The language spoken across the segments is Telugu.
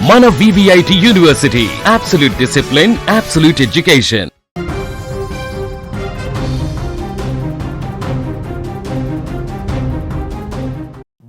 మన VVIT university, absolute discipline, absolute education.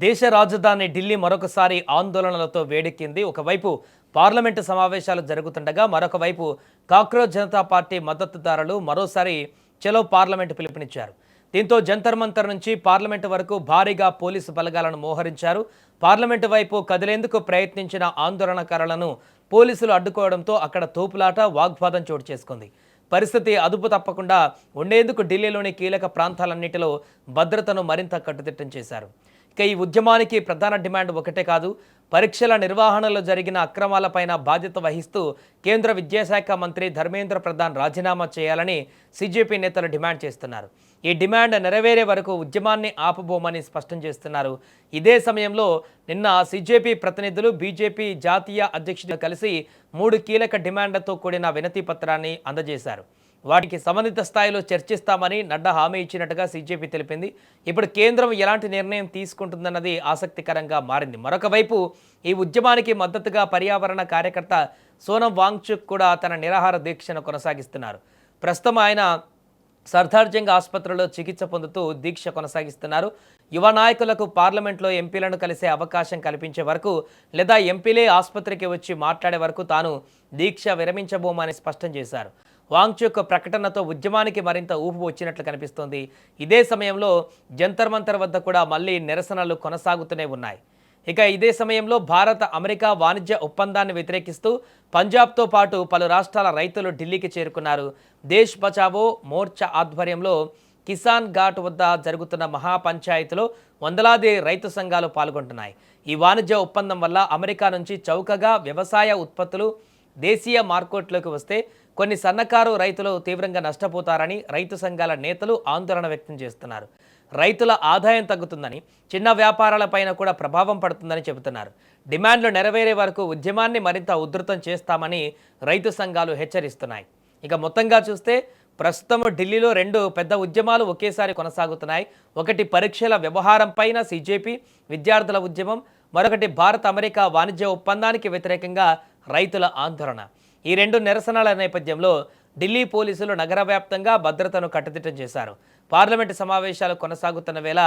దేశ రాజధాని ఢిల్లీ మరొకసారి ఆందోళనలతో వేడెక్కింది. ఒకవైపు పార్లమెంటు సమావేశాలు జరుగుతుండగా మరొక వైపు కాక్రోచ్ జనతా పార్టీ మద్దతుదారులు మరోసారి చలో పార్లమెంటు పిలుపునిచ్చారు. దీంతో జంతర్ మంతర్ నుంచి పార్లమెంటు వరకు భారీగా పోలీసు బలగాలను మోహరించారు. పార్లమెంటు వైపు కదిలేందుకు ప్రయత్నించిన ఆందోళనకారులను పోలీసులు అడ్డుకోవడంతో అక్కడ తోపులాట, వాగ్వాదం చోటు చేసుకుంది. పరిస్థితి అదుపు తప్పకుండా ఉండేందుకు ఢిల్లీలోని కీలక ప్రాంతాలన్నింటిలో భద్రతను మరింత కట్టుదిట్టం చేశారు. ఇక ఈ ఉద్యమానికి ప్రధాన డిమాండ్ ఒకటే కాదు, పరీక్షల నిర్వహణలో జరిగిన అక్రమాలపైన బాధ్యత వహిస్తూ కేంద్ర విద్యాశాఖ మంత్రి ధర్మేంద్ర ప్రధాన్ రాజీనామా చేయాలని సిజేపీ నేతలు డిమాండ్ చేస్తున్నారు. ఈ డిమాండ్ నెరవేరే వరకు ఉద్యమాన్ని ఆపబోమని స్పష్టం చేస్తున్నారు. ఇదే సమయంలో నిన్న సిజేపీ ప్రతినిధులు బీజేపీ జాతీయ అధ్యక్షుడు కలిసి 3 కీలక డిమాండ్లతో కూడిన వినతి పత్రాన్ని అందజేశారు. వాటికి సంబంధిత స్థాయిలో చర్చిస్తామని నడ్డా హామీ ఇచ్చినట్టుగా సిజేపీ తెలిపింది. ఇప్పుడు కేంద్రం ఎలాంటి నిర్ణయం తీసుకుంటుందన్నది ఆసక్తికరంగా మారింది. మరొక వైపు ఈ ఉద్యమానికి మద్దతుగా పర్యావరణ కార్యకర్త సోనం వాంగ్చుక్ కూడా తన నిరాహార దీక్షను కొనసాగిస్తున్నారు. ప్రస్తుతం ఆయన సర్దార్జంగ్ ఆసుపత్రిలో చికిత్స పొందుతూ దీక్ష కొనసాగిస్తున్నారు. యువ నాయకులకు పార్లమెంట్లో ఎంపీలను కలిసే అవకాశం కల్పించే వరకు లేదా ఎంపీలే ఆసుపత్రికి వచ్చి మాట్లాడే వరకు తాను దీక్ష విరమించబోమని స్పష్టం చేశారు. వాంగ్చుక్ ప్రకటనతో ఉద్యమానికి మరింత ఊపు వచ్చినట్లు కనిపిస్తోంది. ఇదే సమయంలో జంతర్ మంతర్ వద్ద కూడా మళ్లీ నిరసనలు కొనసాగుతూనే ఉన్నాయి. ఇక ఇదే సమయంలో భారత అమెరికా వాణిజ్య ఒప్పందాన్ని వ్యతిరేకిస్తూ పంజాబ్తో పాటు పలు రాష్ట్రాల రైతులు ఢిల్లీకి చేరుకున్నారు. దేశ్ బచావో మోర్చా ఆధ్వర్యంలో కిసాన్ ఘాట్ వద్ద జరుగుతున్న మహాపంచాయతీలో వందలాది రైతు సంఘాలు పాల్గొంటున్నాయి. ఈ వాణిజ్య ఒప్పందం వల్ల అమెరికా నుంచి చౌకగా వ్యవసాయ ఉత్పత్తులు దేశీయ మార్కెట్లోకి వస్తే కొన్ని సన్నకారు రైతులు తీవ్రంగా నష్టపోతారని రైతు సంఘాల నేతలు ఆందోళన వ్యక్తం చేస్తున్నారు. రైతుల ఆదాయం తగ్గుతుందని, చిన్న వ్యాపారాలపైన కూడా ప్రభావం పడుతుందని చెబుతున్నారు. డిమాండ్లు నెరవేరే వరకు ఉద్యమాన్ని మరింత ఉధృతం చేస్తామని రైతు సంఘాలు హెచ్చరిస్తున్నాయి. ఇక మొత్తంగా చూస్తే ప్రస్తుతం ఢిల్లీలో 2 పెద్ద ఉద్యమాలు ఒకేసారి కొనసాగుతున్నాయి. ఒకటి పరీక్షల వ్యవహారం పైన సిజేపీ విద్యార్థుల ఉద్యమం, మరొకటి భారత్ అమెరికా వాణిజ్య ఒప్పందానికి వ్యతిరేకంగా రైతుల ఆందోళన. ఈ 2 నిరసనల నేపథ్యంలో ఢిల్లీ పోలీసులు నగర వ్యాప్తంగా భద్రతను కట్టుదిట్టం చేశారు. పార్లమెంటు సమావేశాలు కొనసాగుతున్న వేళ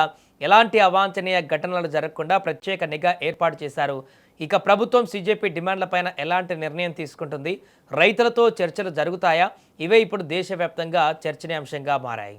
ఎలాంటి అవాంఛనీయ ఘటనలు జరగకుండా ప్రత్యేక నిఘా ఏర్పాటు చేశారు. ఇక ప్రభుత్వం సిజేపీ డిమాండ్లపైన ఎలాంటి నిర్ణయం తీసుకుంటుంది, రైతులతో చర్చలు జరుగుతాయా, ఇవే ఇప్పుడు దేశవ్యాప్తంగా చర్చనీయాంశంగా మారాయి.